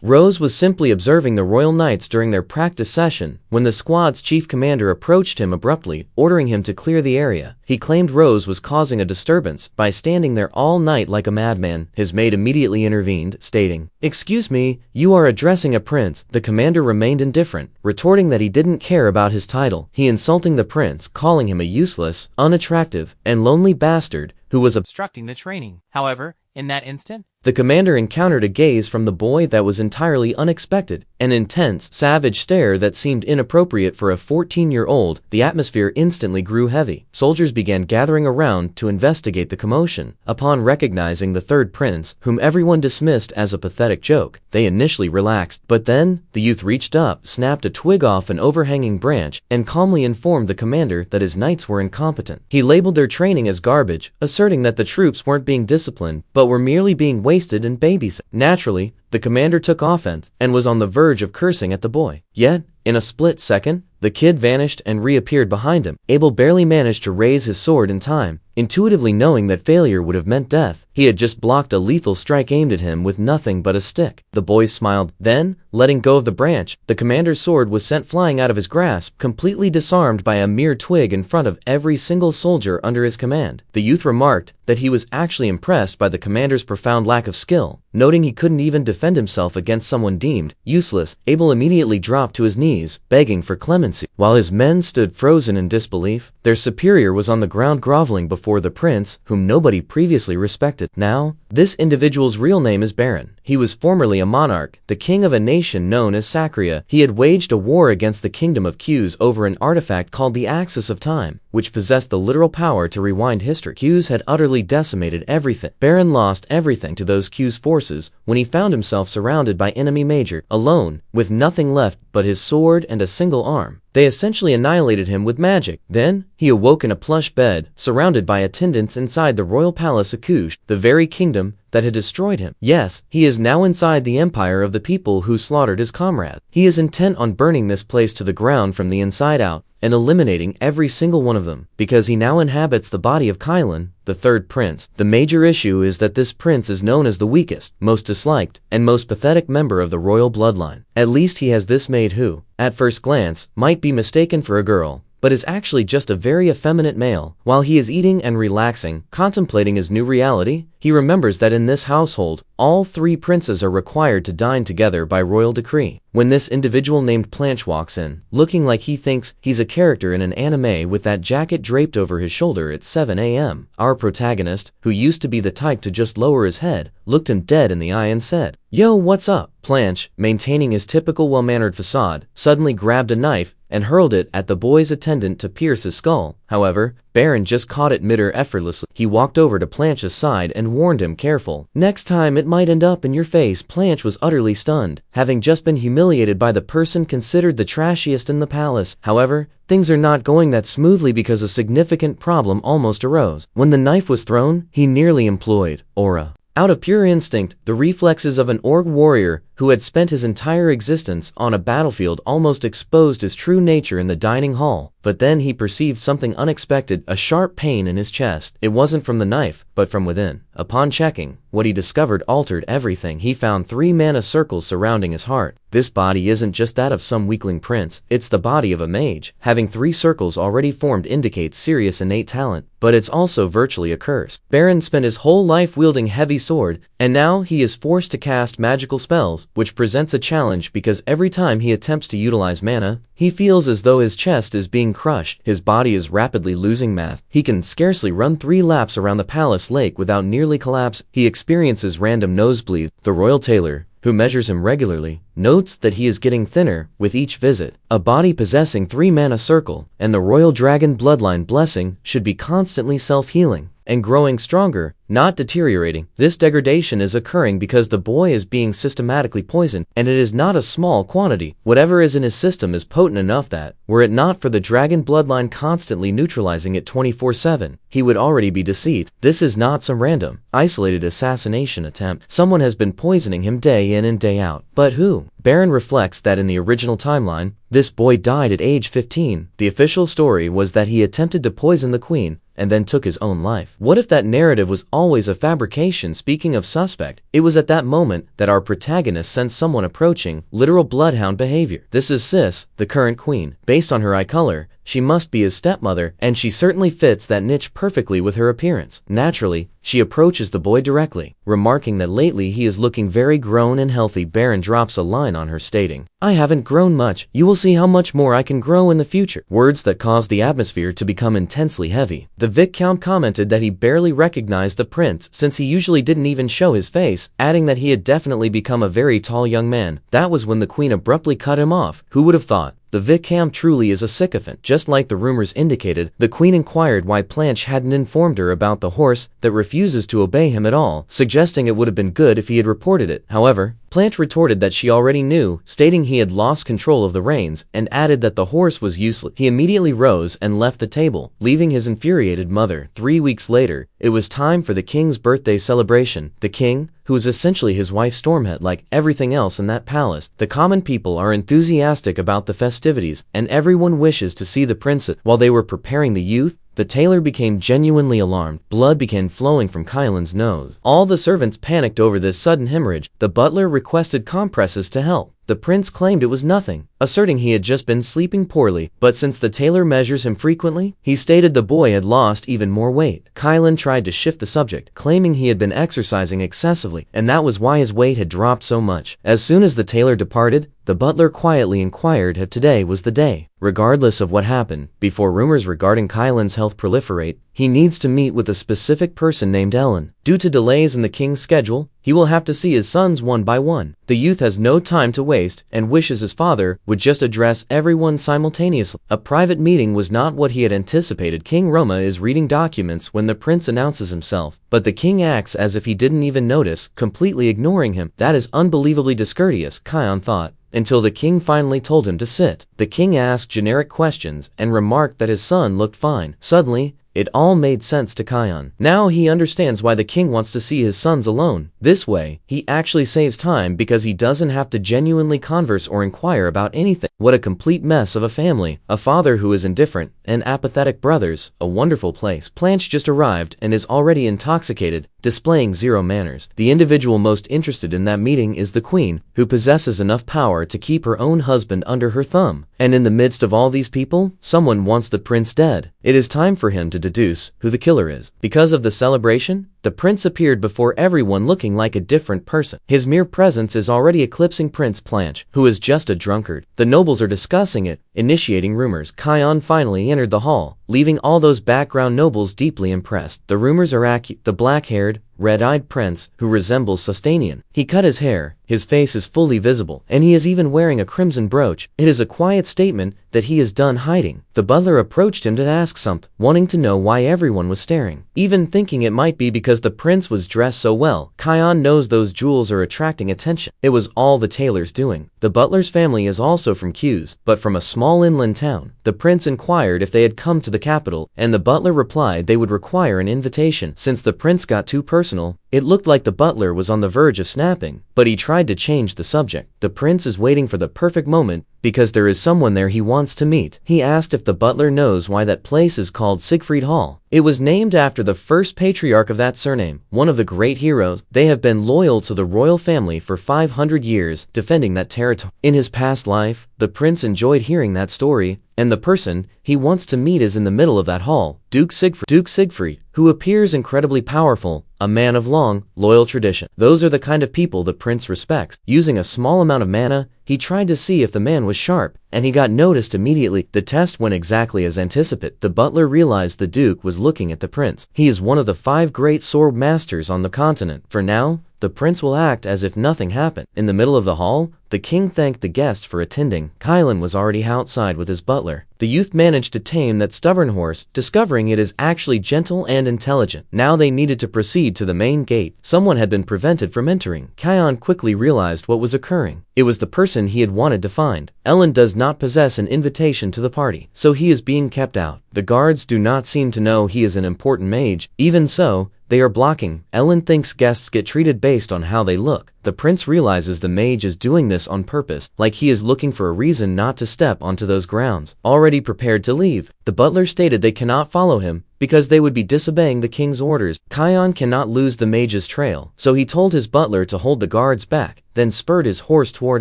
Rose was simply observing the Royal Knights during their practice session when the squad's chief commander approached him abruptly, ordering him to clear the area. He claimed Rose was causing a disturbance by standing there all night like a madman. His maid immediately intervened, stating, "Excuse me, you are addressing a prince." The commander remained indifferent, retorting that he didn't care about his title. He insulting the prince, calling him a useless, unattractive, and lonely bastard who was obstructing the training. However, in that instant, the commander encountered a gaze from the boy that was entirely unexpected, an intense, savage stare that seemed inappropriate for a 14-year-old. The atmosphere instantly grew heavy. Soldiers began gathering around to investigate the commotion. Upon recognizing the third prince, whom everyone dismissed as a pathetic joke, they initially relaxed. But then, the youth reached up, snapped a twig off an overhanging branch, and calmly informed the commander that his knights were incompetent. He labeled their training as garbage, asserting that the troops weren't being disciplined, but were merely being wasted and babysat. Naturally, the commander took offense and was on the verge of cursing at the boy. Yet, in a split second, the kid vanished and reappeared behind him. Abel barely managed to raise his sword in time, intuitively knowing that failure would have meant death. He had just blocked a lethal strike aimed at him with nothing but a stick. The boy smiled. Then, letting go of the branch, the commander's sword was sent flying out of his grasp, completely disarmed by a mere twig in front of every single soldier under his command. The youth remarked that he was actually impressed by the commander's profound lack of skill. Noting he couldn't even defend himself against someone deemed useless, Abel immediately dropped to his knees, begging for clemency. While his men stood frozen in disbelief, their superior was on the ground groveling before the prince, whom nobody previously respected. Now, this individual's real name is Baron. He was formerly a monarch, the king of a nation known as Sacria. He had waged a war against the kingdom of Qs over an artifact called the Axis of Time, which possessed the literal power to rewind history. Qs had utterly decimated everything. Baron lost everything to those Qs forces when he found himself surrounded by enemy major, alone, with nothing left but his sword and a single arm. They essentially annihilated him with magic. Then, he awoke in a plush bed, surrounded by attendants inside the royal palace of Kush, the very kingdom that had destroyed him. Yes, he is now inside the empire of the people who slaughtered his comrade. He is intent on burning this place to the ground from the inside out, and eliminating every single one of them, because he now inhabits the body of Kylan, the third prince. The major issue is that this prince is known as the weakest, most disliked, and most pathetic member of the royal bloodline. At least he has this maid who, at first glance, might be mistaken for a girl, but is actually just a very effeminate male. While he is eating and relaxing, contemplating his new reality, he remembers that in this household, all three princes are required to dine together by royal decree. When this individual named Planche walks in, looking like he thinks he's a character in an anime with that jacket draped over his shoulder at 7 a.m., our protagonist, who used to be the type to just lower his head, looked him dead in the eye and said, "Yo, what's up?" Planche, maintaining his typical well-mannered facade, suddenly grabbed a knife and hurled it at the boy's attendant to pierce his skull. However, Baron just caught it mid-air effortlessly. He walked over to Planche's side and warned him, "Careful. Next time it might end up in your face." Planche was utterly stunned, having just been humiliated by the person considered the trashiest in the palace. However, things are not going that smoothly because a significant problem almost arose. When the knife was thrown, he nearly employed aura. Out of pure instinct, the reflexes of an orc warrior who had spent his entire existence on a battlefield almost exposed his true nature in the dining hall. But then he perceived something unexpected, a sharp pain in his chest. It wasn't from the knife, but from within. Upon checking, what he discovered altered everything. He found 3 mana circles surrounding his heart. This body isn't just that of some weakling prince, it's the body of a mage. Having 3 circles already formed indicates serious innate talent, but it's also virtually a curse. Baron spent his whole life wielding heavy sword, and now he is forced to cast magical spells, which presents a challenge because every time he attempts to utilize mana, he feels as though his chest is being crushed. His body is rapidly losing mass. He can scarcely run 3 laps around the palace lake without nearly collapse. He experiences random nosebleeds. The royal tailor, who measures him regularly, notes that he is getting thinner with each visit. A body possessing 3 mana circle and the royal dragon bloodline blessing should be constantly self-healing and growing stronger, not deteriorating. This degradation is occurring because the boy is being systematically poisoned, and it is not a small quantity. Whatever is in his system is potent enough that, were it not for the dragon bloodline constantly neutralizing it 24/7, he would already be deceased. This is not some random, isolated assassination attempt. Someone has been poisoning him day in and day out. But who? Baron reflects that in the original timeline, this boy died at age 15. The official story was that he attempted to poison the queen, and then took his own life. What if that narrative was always a fabrication. Speaking of suspect, it was at that moment that our protagonist sensed someone approaching, literal bloodhound behavior. This is Sis, the current queen. Based on her eye color, she must be his stepmother, and she certainly fits that niche perfectly with her appearance. Naturally, she approaches the boy directly, remarking that lately he is looking very grown and healthy. Baron drops a line on her stating, "I haven't grown much. You will see how much more I can grow in the future." Words that caused the atmosphere to become intensely heavy. The Viscount commented that he barely recognized the prince since he usually didn't even show his face, adding that he had definitely become a very tall young man. That was when the queen abruptly cut him off. Who would have thought? The Viscount truly is a sycophant. Just like the rumors indicated, the queen inquired why Blanche hadn't informed her about the horse that refuses to obey him at all, suggesting it would have been good if he had reported it. However, Blanche retorted that she already knew, stating he had lost control of the reins, and added that the horse was useless. He immediately rose and left the table, leaving his infuriated mother. 3 weeks later, it was time for the king's birthday celebration. The king, who is essentially his wife, Stormhead. Like everything else in that palace, the common people are enthusiastic about the festivities, and everyone wishes to see the princess. While they were preparing the youth, the tailor became genuinely alarmed. Blood began flowing from Kylan's nose. All the servants panicked over this sudden hemorrhage. The butler requested compresses to help. The prince claimed it was nothing, asserting he had just been sleeping poorly, but since the tailor measures him frequently, he stated the boy had lost even more weight. Kylan tried to shift the subject, claiming he had been exercising excessively, and that was why his weight had dropped so much. As soon as the tailor departed, the butler quietly inquired if today was the day. Regardless of what happened, before rumors regarding Kylan's health proliferate, he needs to meet with a specific person named Ellen. Due to delays in the king's schedule, he will have to see his sons one by one. The youth has no time to waste and wishes his father would just address everyone simultaneously. A private meeting was not what he had anticipated. King Roma is reading documents when the prince announces himself, but the king acts as if he didn't even notice, completely ignoring him. That is unbelievably discourteous, Kion thought, until the king finally told him to sit. The king asked generic questions and remarked that his son looked fine. Suddenly, it all made sense to Kion. Now he understands why the king wants to see his sons alone. This way, he actually saves time because he doesn't have to genuinely converse or inquire about anything. What a complete mess of a family. A father who is indifferent, and apathetic brothers. A wonderful place. Blanche just arrived and is already intoxicated, displaying zero manners. The individual most interested in that meeting is the queen, who possesses enough power to keep her own husband under her thumb. And in the midst of all these people, someone wants the prince dead. It is time for him to deduce who the killer is. Because of the celebration, the prince appeared before everyone looking like a different person. His mere presence is already eclipsing Prince Blanche, who is just a drunkard. The nobles are discussing it, initiating rumors. Kion finally entered the hall, leaving all those background nobles deeply impressed. The rumors are accurate. The black-haired, red-eyed prince, who resembles Sustanian. He cut his hair, his face is fully visible, and he is even wearing a crimson brooch. It is a quiet statement that he is done hiding. The butler approached him to ask something, wanting to know why everyone was staring, even thinking it might be because the prince was dressed so well. Kion knows those jewels are attracting attention. It was all the tailor's doing. The butler's family is also from Q's, but from a small inland town. The prince inquired if they had come to the capital, and the butler replied they would require an invitation. Since the prince got too personal, it looked like the butler was on the verge of snapping, but he tried to change the subject. The prince is waiting for the perfect moment, because there is someone there he wants to meet. He asked if the butler knows why that place is called Siegfried Hall. It was named after the first patriarch of that surname, one of the great heroes. They have been loyal to the royal family for 500 years, defending that territory. In his past life, the prince enjoyed hearing that story, and the person he wants to meet is in the middle of that hall, Duke Siegfried, who appears incredibly powerful, a man of long, loyal tradition. Those are the kind of people the prince respects. Using a small amount of mana, he tried to see if the man was sharp, and he got noticed immediately. The test went exactly as anticipated. The butler realized the duke was looking at the prince. He is one of the 5 great sword masters on the continent. For now, the prince will act as if nothing happened. In the middle of the hall, the king thanked the guests for attending. Kylan was already outside with his butler. The youth managed to tame that stubborn horse, discovering it is actually gentle and intelligent. Now they needed to proceed to the main gate. Someone had been prevented from entering. Kion quickly realized what was occurring. It was the person he had wanted to find. Ellen does not possess an invitation to the party, so he is being kept out. The guards do not seem to know he is an important mage. Even so, they are blocking. Ellen thinks guests get treated based on how they look. The prince realizes the mage is doing this on purpose, like he is looking for a reason not to step onto those grounds. Already prepared to leave, the butler stated they cannot follow him because they would be disobeying the king's orders. Kion cannot lose the mage's trail, so he told his butler to hold the guards back, then spurred his horse toward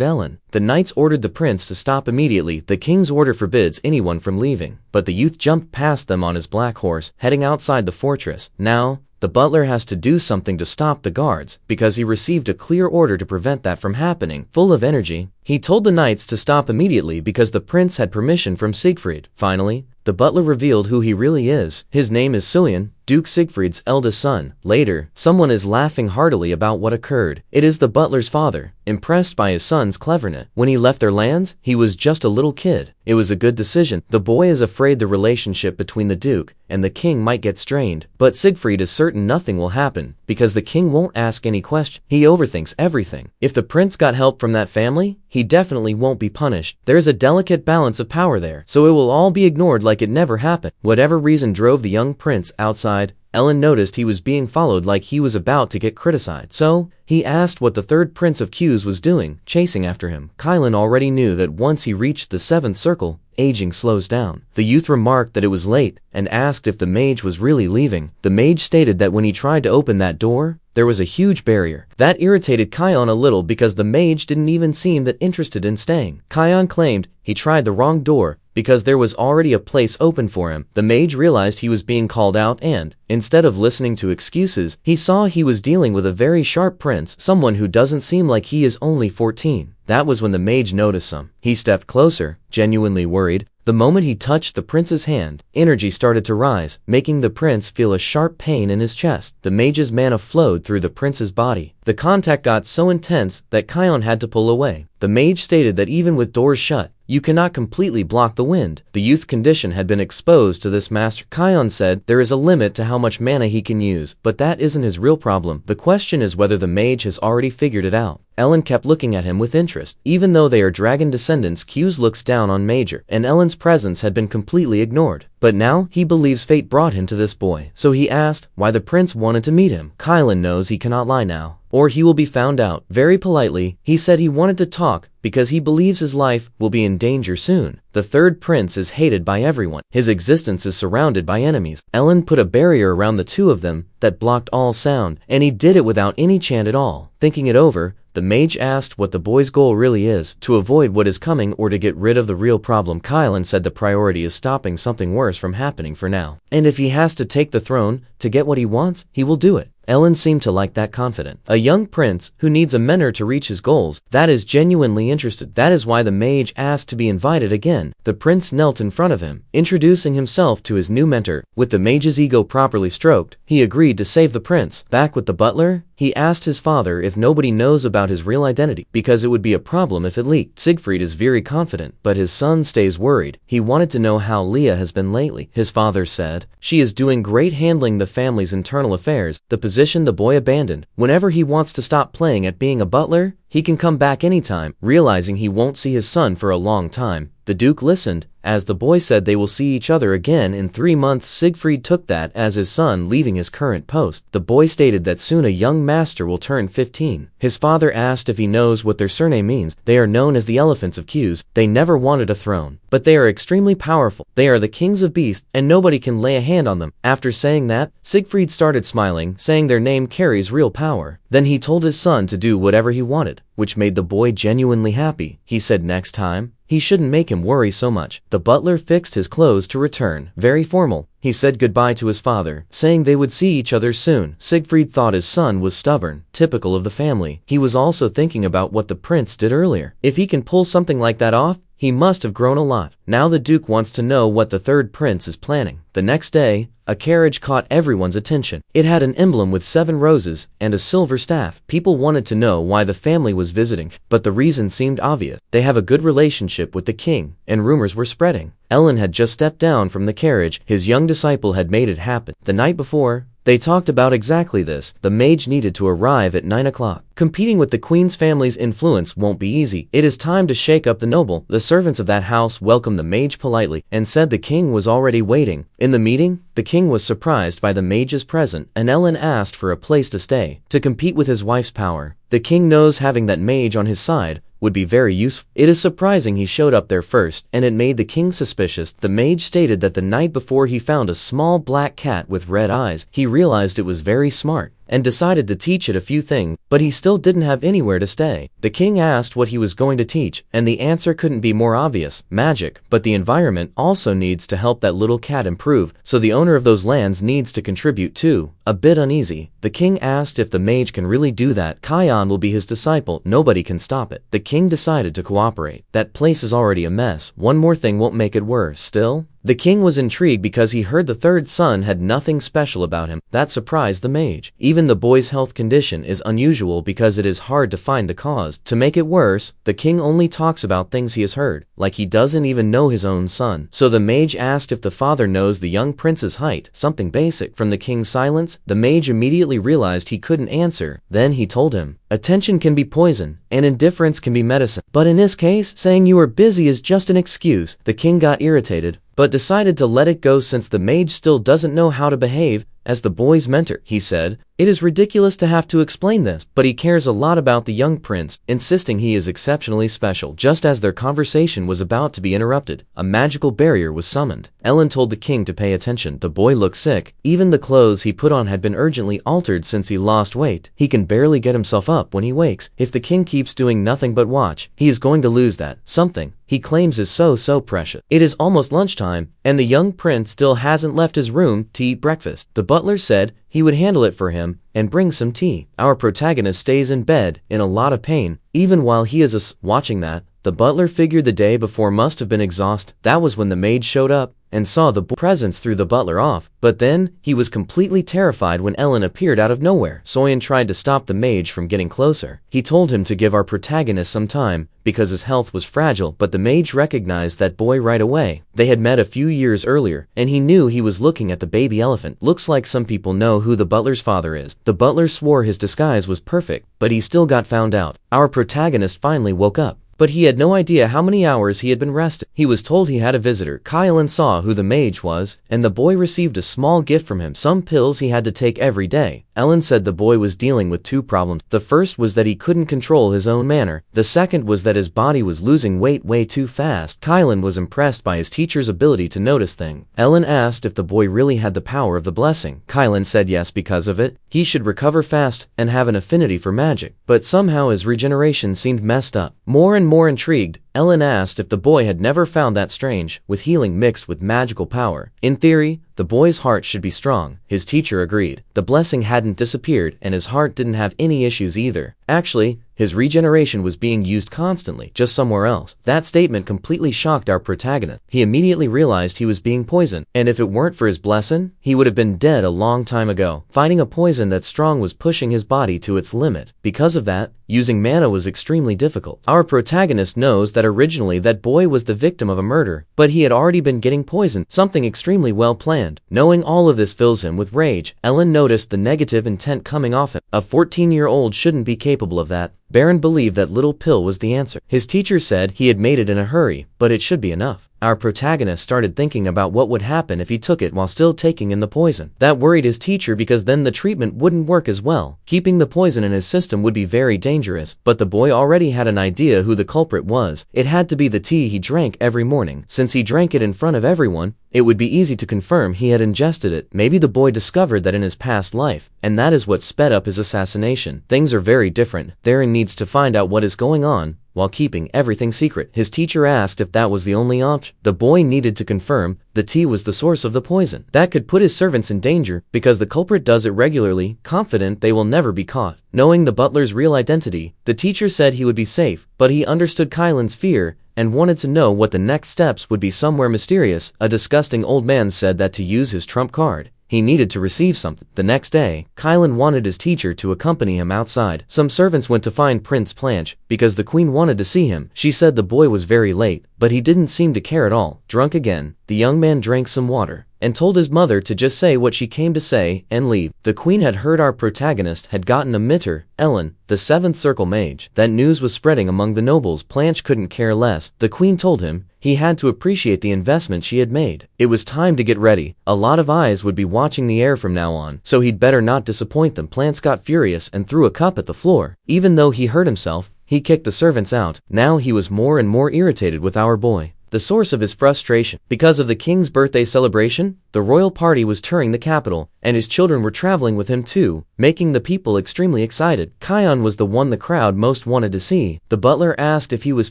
Ellen. The knights ordered the prince to stop immediately. The king's order forbids anyone from leaving, but the youth jumped past them on his black horse, heading outside the fortress. Now, the butler has to do something to stop the guards, because he received a clear order to prevent that from happening. Full of energy, he told the knights to stop immediately because the prince had permission from Siegfried. Finally, the butler revealed who he really is. His name is Suyen, Duke Siegfried's eldest son. Later, someone is laughing heartily about what occurred. It is the butler's father, impressed by his son's cleverness. When he left their lands, he was just a little kid. It was a good decision. The boy is afraid the relationship between the duke and the king might get strained, but Siegfried is certain nothing will happen, because the king won't ask any question. He overthinks everything. If the prince got help from that family, he definitely won't be punished. There is a delicate balance of power there, so it will all be ignored like it never happened. Whatever reason drove the young prince outside, Ellen noticed he was being followed like he was about to get criticized. So, he asked what the third prince of Q's was doing, chasing after him. Kylan already knew that once he reached the 7th circle, aging slows down. The youth remarked that it was late, and asked if the mage was really leaving. The mage stated that when he tried to open that door, there was a huge barrier. That irritated Kion a little because the mage didn't even seem that interested in staying. Kion claimed he tried the wrong door, because there was already a place open for him. The mage realized he was being called out and, instead of listening to excuses, he saw he was dealing with a very sharp prince, someone who doesn't seem like he is only 14. That was when the mage noticed some. He stepped closer, genuinely worried. The moment he touched the prince's hand, energy started to rise, making the prince feel a sharp pain in his chest. The mage's mana flowed through the prince's body. The contact got so intense that Kion had to pull away. The mage stated that even with doors shut, you cannot completely block the wind. The youth's condition had been exposed to this master. Kion said there is a limit to how much mana he can use, but that isn't his real problem. The question is whether the mage has already figured it out. Ellen kept looking at him with interest. Even though they are dragon descendants, Q's looks down on Major, and Ellen's presence had been completely ignored. But now, he believes fate brought him to this boy. So he asked why the prince wanted to meet him. Kylan knows he cannot lie now, or he will be found out. Very politely, he said he wanted to talk because he believes his life will be in danger soon. The third prince is hated by everyone. His existence is surrounded by enemies. Ellen put a barrier around the two of them that blocked all sound, and he did it without any chant at all. Thinking it over, the mage asked what the boy's goal really is, to avoid what is coming or to get rid of the real problem. Kylan said the priority is stopping something worse from happening for now. And if he has to take the throne to get what he wants, he will do it. Ellen seemed to like that confident. A young prince who needs a mentor to reach his goals, that is genuinely interested. That is why the mage asked to be invited again. The prince knelt in front of him, introducing himself to his new mentor. With the mage's ego properly stroked, he agreed to save the prince. Back with the butler, he asked his father if nobody knows about his real identity, because it would be a problem if it leaked. Siegfried is very confident, but his son stays worried. He wanted to know how Leah has been lately. His father said, she is doing great handling the family's internal affairs, the position the boy abandoned. Whenever he wants to stop playing at being a butler, he can come back anytime. Realizing he won't see his son for a long time, the Duke listened, as the boy said they will see each other again in 3 months. Siegfried took that as his son leaving his current post. The boy stated that soon a young master will turn 15. His father asked if he knows what their surname means. They are known as the Elephants of Q's. They never wanted a throne, but they are extremely powerful. They are the kings of beasts, and nobody can lay a hand on them. After saying that, Siegfried started smiling, saying their name carries real power. Then he told his son to do whatever he wanted, which made the boy genuinely happy. He said next time, he shouldn't make him worry so much. The butler fixed his clothes to return. Very formal, he said goodbye to his father, saying they would see each other soon. Siegfried thought his son was stubborn, typical of the family. He was also thinking about what the prince did earlier. If he can pull something like that off, he must have grown a lot. Now the Duke wants to know what the third prince is planning. The next day, a carriage caught everyone's attention. It had an emblem with 7 roses and a silver staff. People wanted to know why the family was visiting, but the reason seemed obvious. They have a good relationship with the king, and rumors were spreading. Ellen had just stepped down from the carriage. His young disciple had made it happen. The night before, They talked about exactly this. The mage needed to arrive at 9 o'clock. Competing with the queen's family's influence won't be easy. It is time to shake up the noble. The servants of that house welcomed the mage politely and said the king was already waiting. In the meeting, the king was surprised by the mage's presence, and Ellen asked for a place to stay. To compete with his wife's power, the king knows having that mage on his side would be very useful. It is surprising he showed up there first, and it made the king suspicious. The mage stated that the night before he found a small black cat with red eyes. He realized it was very smart and decided to teach it a few things, but he still didn't have anywhere to stay. The king asked what he was going to teach, and the answer couldn't be more obvious: magic. But the environment also needs to help that little cat improve, so the owner of those lands needs to contribute too. A bit uneasy, the king asked if the mage can really do that. Kion will be his disciple. Nobody can stop it. The king decided to cooperate. That place is already a mess. One more thing won't make it worse. Still, the king was intrigued because he heard the third son had nothing special about him. That surprised the mage. Even the boy's health condition is unusual because it is hard to find the cause. To make it worse, the king only talks about things he has heard, like he doesn't even know his own son. So the mage asked if the father knows the young prince's height, something basic. From the king's silence, the mage immediately realized he couldn't answer. Then he told him, attention can be poison, and indifference can be medicine. But in this case, saying you are busy is just an excuse. The king got irritated, but decided to let it go since the mage still doesn't know how to behave. As the boy's mentor, he said, it is ridiculous to have to explain this, but he cares a lot about the young prince, insisting he is exceptionally special. Just as their conversation was about to be interrupted, a magical barrier was summoned. Ellen told the king to pay attention. The boy looked sick. Even the clothes he put on had been urgently altered since he lost weight. He can barely get himself up when he wakes. If the king keeps doing nothing but watch, he is going to lose that something he claims is so precious. It is almost lunchtime, and the young prince still hasn't left his room to eat breakfast. The butler said he would handle it for him and bring some tea. Our protagonist stays in bed in a lot of pain, even while he is watching that. The butler figured the day before must have been exhausted. That was when the maid showed up and saw the presents threw the butler off. But then, he was completely terrified when Ellen appeared out of nowhere. Soyeon tried to stop the mage from getting closer. He told him to give our protagonist some time, because his health was fragile, but the mage recognized that boy right away. They had met a few years earlier, and he knew he was looking at the baby elephant. Looks like some people know who the butler's father is. The butler swore his disguise was perfect, but he still got found out. Our protagonist finally woke up, but he had no idea how many hours he had been resting. He was told he had a visitor. Kylan saw who the mage was, and the boy received a small gift from him, some pills he had to take every day. Ellen said the boy was dealing with two problems. The first was that he couldn't control his own manner. The second was that his body was losing weight way too fast. Kylan was impressed by his teacher's ability to notice things. Ellen asked if the boy really had the power of the blessing. Kylan said yes, because of it, he should recover fast and have an affinity for magic. But somehow his regeneration seemed messed up. More and more intrigued, Ellen asked if the boy had never found that strange, with healing mixed with magical power. In theory, the boy's heart should be strong. His teacher agreed. The blessing hadn't disappeared, and his heart didn't have any issues either. Actually, his regeneration was being used constantly, just somewhere else. That statement completely shocked our protagonist. He immediately realized he was being poisoned, and if it weren't for his blessing, he would have been dead a long time ago. Finding a poison that strong was pushing his body to its limit. Because of that, using mana was extremely difficult. Our protagonist knows that originally that boy was the victim of a murder, but he had already been getting poisoned, something extremely well planned. Knowing all of this fills him with rage. Ellen noticed the negative intent coming off him. A 14-year-old shouldn't be capable of that. Baron believed that little pill was the answer. His teacher said he had made it in a hurry, but it should be enough. Our protagonist started thinking about what would happen if he took it while still taking in the poison. That worried his teacher because then the treatment wouldn't work as well. Keeping the poison in his system would be very dangerous, but the boy already had an idea who the culprit was. It had to be the tea he drank every morning. Since he drank it in front of everyone, it would be easy to confirm he had ingested it. Maybe the boy discovered that in his past life, and that is what sped up his assassination. Things are very different. Theron needs to find out what is going on, while keeping everything secret. His teacher asked if that was the only option. The boy needed to confirm the tea was the source of the poison. That could put his servants in danger, because the culprit does it regularly, confident they will never be caught. Knowing the butler's real identity, the teacher said he would be safe, but he understood Kylan's fear and wanted to know what the next steps would be. Somewhere mysterious, a disgusting old man said that to use his trump card, he needed to receive something. The next day, Kylan wanted his teacher to accompany him outside. Some servants went to find Prince Planche, because the queen wanted to see him. She said the boy was very late, but he didn't seem to care at all. Drunk again, the young man drank some water. and told his mother to just say what she came to say and leave. The queen had heard our protagonist had gotten a mentor, Ellen, the 7th circle mage. That news was spreading among the nobles. Blanche couldn't care less. The queen told him he had to appreciate the investment she had made. It was time to get ready. A lot of eyes would be watching the heir from now on, so he'd better not disappoint them. Blanche got furious and threw a cup at the floor. Even though he hurt himself, he kicked the servants out. Now he was more and more irritated with our boy. The source of his frustration. Because of the king's birthday celebration, the royal party was touring the capital, and his children were traveling with him too, making the people extremely excited. Kion was the one the crowd most wanted to see. The butler asked if he was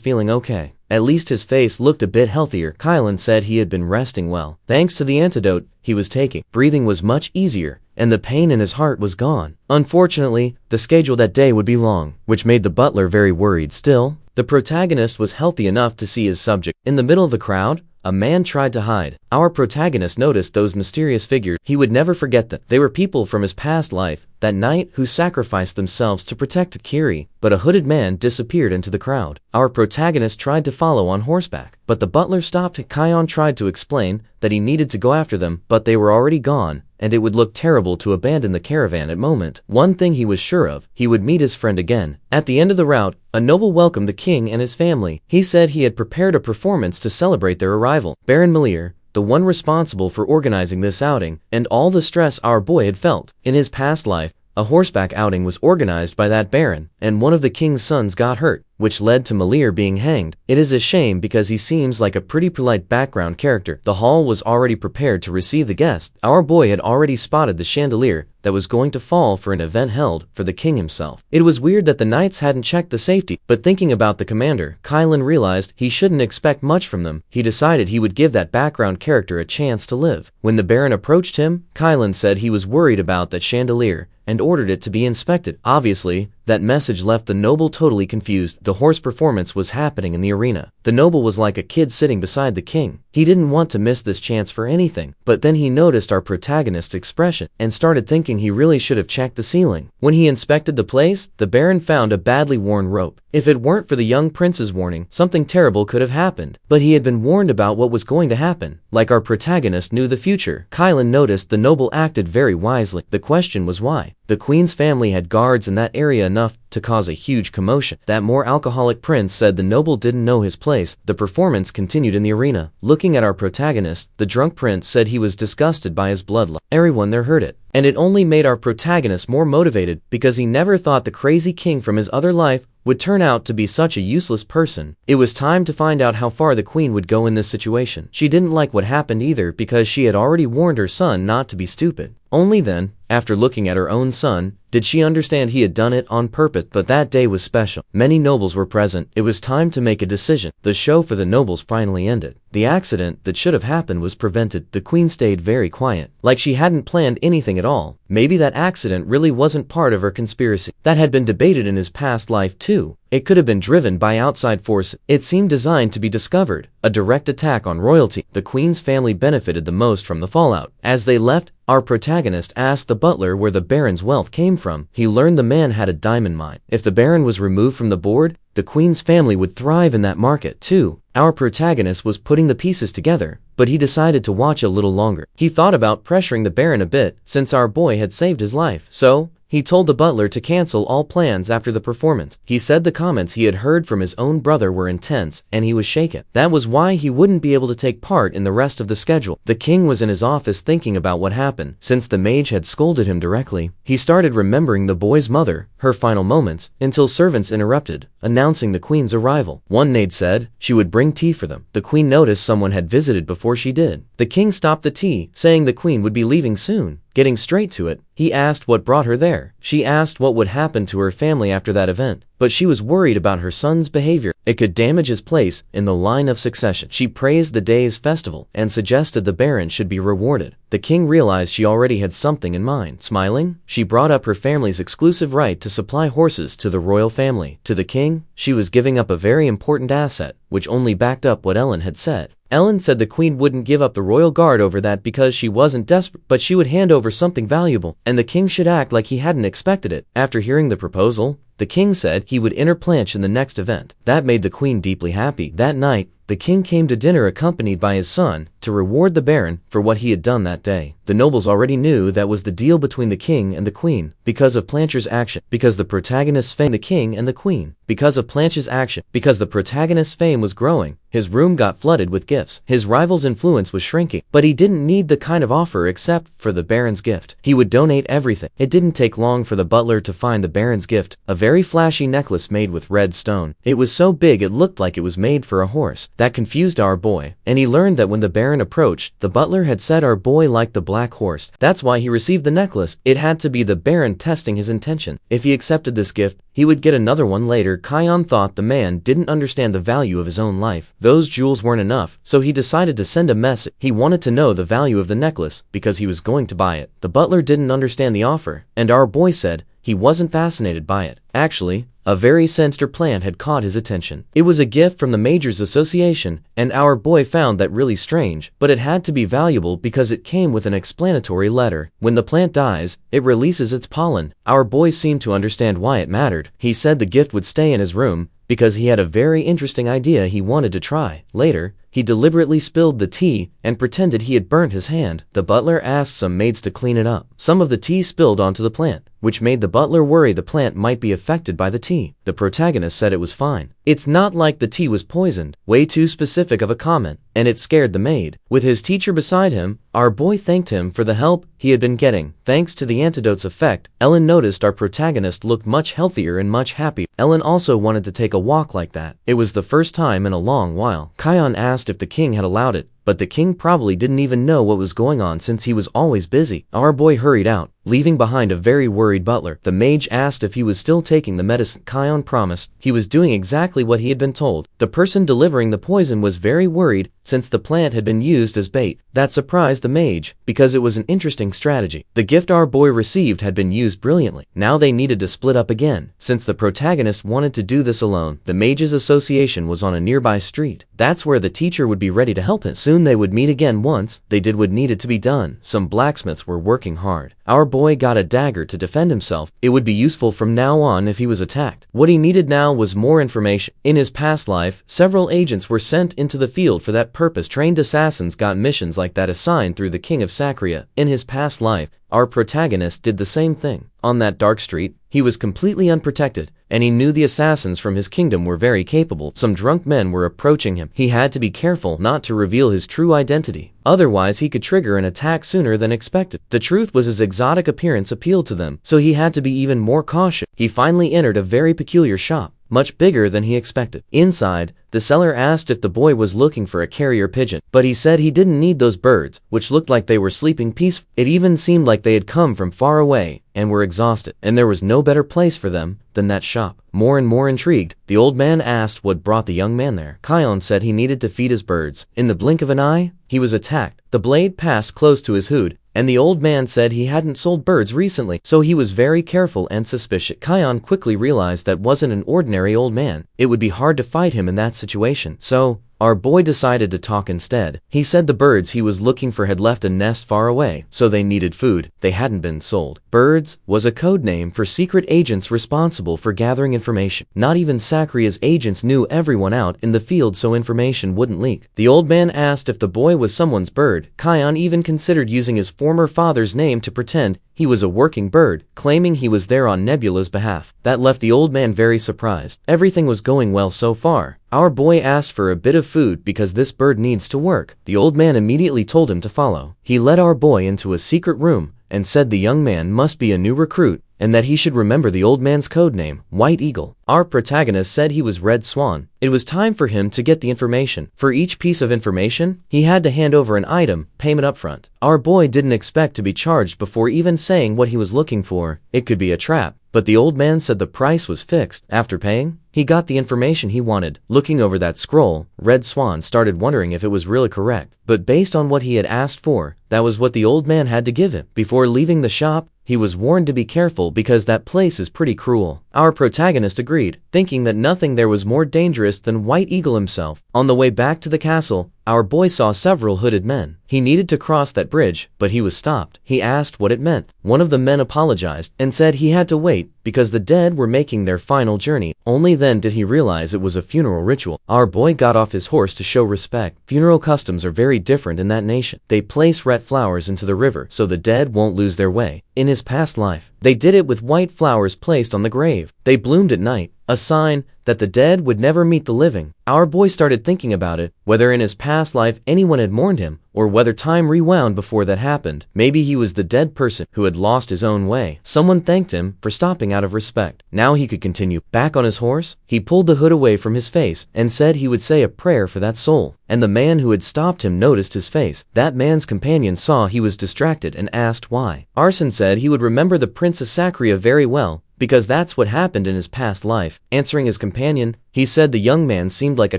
feeling okay. At least his face looked a bit healthier. Kylan said he had been resting well. Thanks to the antidote he was taking, breathing was much easier, and the pain in his heart was gone. Unfortunately, the schedule that day would be long, which made the butler very worried. Still, the protagonist was healthy enough to see his subject. In the middle of the crowd, a man tried to hide. Our protagonist noticed those mysterious figures. He would never forget them. They were people from his past life, that night, who sacrificed themselves to protect Akiri, but a hooded man disappeared into the crowd. Our protagonist tried to follow on horseback, but the butler stopped. Kion tried to explain that he needed to go after them, but they were already gone, and it would look terrible to abandon the caravan at moment. One thing he was sure of, he would meet his friend again. At the end of the route, a noble welcomed the king and his family. He said he had prepared a performance to celebrate their arrival. Baron Melier, the one responsible for organizing this outing, and all the stress our boy had felt. In his past life, a horseback outing was organized by that baron, and one of the king's sons got hurt, which led to Melier being hanged. It is a shame because he seems like a pretty polite background character. The hall was already prepared to receive the guests. Our boy had already spotted the chandelier that was going to fall for an event held for the king himself. It was weird that the knights hadn't checked the safety, but thinking about the commander, Kylan realized he shouldn't expect much from them. He decided he would give that background character a chance to live. When the baron approached him, Kylan said he was worried about that chandelier and ordered it to be inspected. Obviously, that message left the noble totally confused. The horse performance was happening in the arena. The noble was like a kid sitting beside the king. He didn't want to miss this chance for anything, but then he noticed our protagonist's expression and started thinking he really should have checked the ceiling. When he inspected the place, the baron found a badly worn rope. If it weren't for the young prince's warning, something terrible could have happened. But he had been warned about what was going to happen. Like our protagonist knew the future, Kylan noticed the noble acted very wisely. The question was why. The queen's family had guards in that area enough to cause a huge commotion. That more alcoholic prince said the noble didn't know his place. The performance continued in the arena. Looking at our protagonist, the drunk prince said he was disgusted by his bloodline. Everyone there heard it, and it only made our protagonist more motivated because he never thought the crazy king from his other life would turn out to be such a useless person. It was time to find out how far the queen would go in this situation. She didn't like what happened either because she had already warned her son not to be stupid. Only then, after looking at her own son, did she understand he had done it on purpose. But that day was special. Many nobles were present. It was time to make a decision. The show for the nobles finally ended. The accident that should have happened was prevented. The queen stayed very quiet, like she hadn't planned anything at all. Maybe that accident really wasn't part of her conspiracy. That had been debated in his past life too. It could have been driven by outside forces. It seemed designed to be discovered. A direct attack on royalty. The queen's family benefited the most from the fallout. As they left, our protagonist asked the butler where the baron's wealth came from. He learned the man had a diamond mine. If the baron was removed from the board, the queen's family would thrive in that market too. Our protagonist was putting the pieces together, but he decided to watch a little longer. He thought about pressuring the baron a bit since our boy had saved his life. So, he told the butler to cancel all plans after the performance. He said the comments he had heard from his own brother were intense, and he was shaken. That was why he wouldn't be able to take part in the rest of the schedule. The king was in his office thinking about what happened. Since the mage had scolded him directly, he started remembering the boy's mother, her final moments, until servants interrupted, announcing the queen's arrival. One maid said she would bring tea for them. The queen noticed someone had visited before she did. The king stopped the tea, saying the queen would be leaving soon. Getting straight to it, he asked what brought her there. She asked what would happen to her family after that event, but she was worried about her son's behavior. It could damage his place in the line of succession. She praised the day's festival and suggested the baron should be rewarded. The king realized she already had something in mind. Smiling, she brought up her family's exclusive right to supply horses to the royal family. To the king, she was giving up a very important asset, which only backed up what Ellen had said. Ellen said the queen wouldn't give up the royal guard over that because she wasn't desperate, but she would hand over something valuable, and the king should act like he hadn't expected it. After hearing the proposal, the king said he would enter Planche in the next event. That made the queen deeply happy. That night, the king came to dinner accompanied by his son, to reward the Baron for what he had done that day. The nobles already knew that was the deal between the king and the queen, because of Plancher's action, because the protagonist's fame, the king and the queen, because of Plancher's action, because the protagonist's fame was growing. His room got flooded with gifts. His rival's influence was shrinking, but he didn't need the kind of offer except for the Baron's gift. He would donate everything. It didn't take long for the butler to find the Baron's gift, a very flashy necklace made with red stone. It was so big it looked like it was made for a horse. That confused our boy, and he learned that when the Baron approached, the butler had said our boy liked the black horse. That's why he received the necklace. It had to be the Baron testing his intention. If he accepted this gift, he would get another one later. Kion thought the man didn't understand the value of his own life. Those jewels weren't enough, so he decided to send a message. He wanted to know the value of the necklace because he was going to buy it. The butler didn't understand the offer, and our boy said he wasn't fascinated by it. Actually, a very sinister plant had caught his attention. It was a gift from the Majors Association, and our boy found that really strange, but it had to be valuable because it came with an explanatory letter. When the plant dies, it releases its pollen. Our boy seemed to understand why it mattered. He said the gift would stay in his room because he had a very interesting idea he wanted to try. Later, he deliberately spilled the tea and pretended he had burnt his hand. The butler asked some maids to clean it up. Some of the tea spilled onto the plant, which made the butler worry the plant might be affected by the tea. The protagonist said it was fine. It's not like the tea was poisoned. Way too specific of a comment, and it scared the maid. With his teacher beside him, our boy thanked him for the help he had been getting. Thanks to the antidote's effect, Ellen noticed our protagonist looked much healthier and much happier. Ellen also wanted to take a walk like that. It was the first time in a long while. Kion asked if the king had allowed it, but the king probably didn't even know what was going on since he was always busy. Our boy hurried out, leaving behind a very worried butler. The mage asked if he was still taking the medicine. Kion promised he was doing exactly what he had been told. The person delivering the poison was very worried since the plant had been used as bait. That surprised the mage because it was an interesting strategy. The gift our boy received had been used brilliantly. Now they needed to split up again. Since the protagonist wanted to do this alone, the Mages Association was on a nearby street. That's where the teacher would be ready to help him. Soon they would meet again once they did what needed to be done. Some blacksmiths were working hard. Our boy got a dagger to defend himself. It would be useful from now on if he was attacked. What he needed now was more information. In his past life, several agents were sent into the field for that purpose. Trained assassins got missions like that assigned through the King of Sacria. In his past life, our protagonist did the same thing. On that dark street, he was completely unprotected, and he knew the assassins from his kingdom were very capable. Some drunk men were approaching him. He had to be careful not to reveal his true identity. Otherwise, he could trigger an attack sooner than expected. The truth was his exotic appearance appealed to them, so he had to be even more cautious. He finally entered a very peculiar shop, much bigger than he expected. Inside, the seller asked if the boy was looking for a carrier pigeon, but he said he didn't need those birds, which looked like they were sleeping peacefully. It even seemed like they had come from far away and were exhausted, and there was no better place for them than that shop. More and more intrigued, the old man asked what brought the young man there. Kion said he needed to feed his birds. In the blink of an eye, he was attacked. The blade passed close to his hood, and the old man said he hadn't sold birds recently, so he was very careful and suspicious. Kion quickly realized that wasn't an ordinary old man. It would be hard to fight him in that situation, so our boy decided to talk instead. He said the birds he was looking for had left a nest far away, so they needed food. They hadn't been sold. Birds was a code name for secret agents responsible for gathering information. Not even Sacria's agents knew everyone out in the field, so information wouldn't leak. The old man asked if the boy was someone's bird. Kion even considered using his former father's name to pretend he was a working bird, claiming he was there on Nebula's behalf. That left the old man very surprised. Everything was going well so far. Our boy asked for a bit of food because this bird needs to work. The old man immediately told him to follow. He led our boy into a secret room and said the young man must be a new recruit and that he should remember the old man's code name, White Eagle. Our protagonist said he was Red Swan. It was time for him to get the information. For each piece of information, he had to hand over an item, payment up front. Our boy didn't expect to be charged before even saying what he was looking for. It could be a trap, but the old man said the price was fixed. After paying, he got the information he wanted. Looking over that scroll, Red Swan started wondering if it was really correct, but based on what he had asked for, That was what the old man had to give him. Before leaving the shop, he was warned to be careful because that place is pretty cruel. Our protagonist agreed, thinking that nothing there was more dangerous than White Eagle himself. On the way back to the castle, our boy saw several hooded men. He needed to cross that bridge, but he was stopped. He asked what it meant. One of the men apologized and said he had to wait because the dead were making their final journey. Only then did he realize it was a funeral ritual. Our boy got off his horse to show respect. Funeral customs are very different in that nation. They place red flowers into the river so the dead won't lose their way. In his past life, they did it with white flowers placed on the grave. They bloomed at night, a sign that the dead would never meet the living. Our boy started thinking about it, whether in his past life anyone had mourned him, or whether time rewound before that happened. Maybe he was the dead person who had lost his own way. Someone thanked him for stopping out of respect. Now he could continue. Back on his horse, he pulled the hood away from his face and said he would say a prayer for that soul. And the man who had stopped him noticed his face. That man's companion saw he was distracted and asked why. Arson said he would remember the Princess Sakria very well, because that's what happened in his past life. Answering his companion, he said the young man seemed like a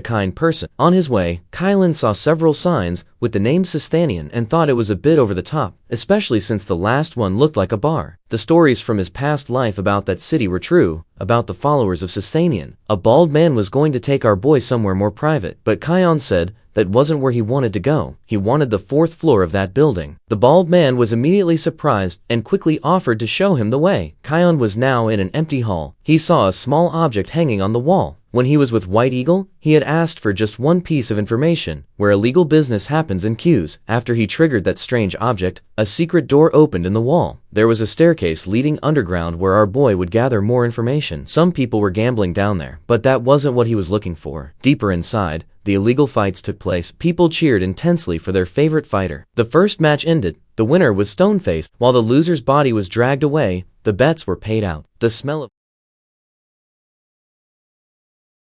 kind person. On his way, Kylan saw several signs with the name Sistanian and thought it was a bit over the top, especially since the last one looked like a bar. The stories from his past life about that city were true, about the followers of Sistanian. A bald man was going to take our boy somewhere more private, but Kion said that wasn't where he wanted to go. He wanted the 4th floor of that building. The bald man was immediately surprised and quickly offered to show him the way. Kion was now in an empty hall. He saw a small object hanging on the wall. When he was with White Eagle, he had asked for just one piece of information, where illegal business happens in queues. After he triggered that strange object, a secret door opened in the wall. There was a staircase leading underground where our boy would gather more information. Some people were gambling down there, but that wasn't what he was looking for. Deeper inside, the illegal fights took place. People cheered intensely for their favorite fighter. The first match ended. The winner was stone-faced. While the loser's body was dragged away, the bets were paid out. The smell of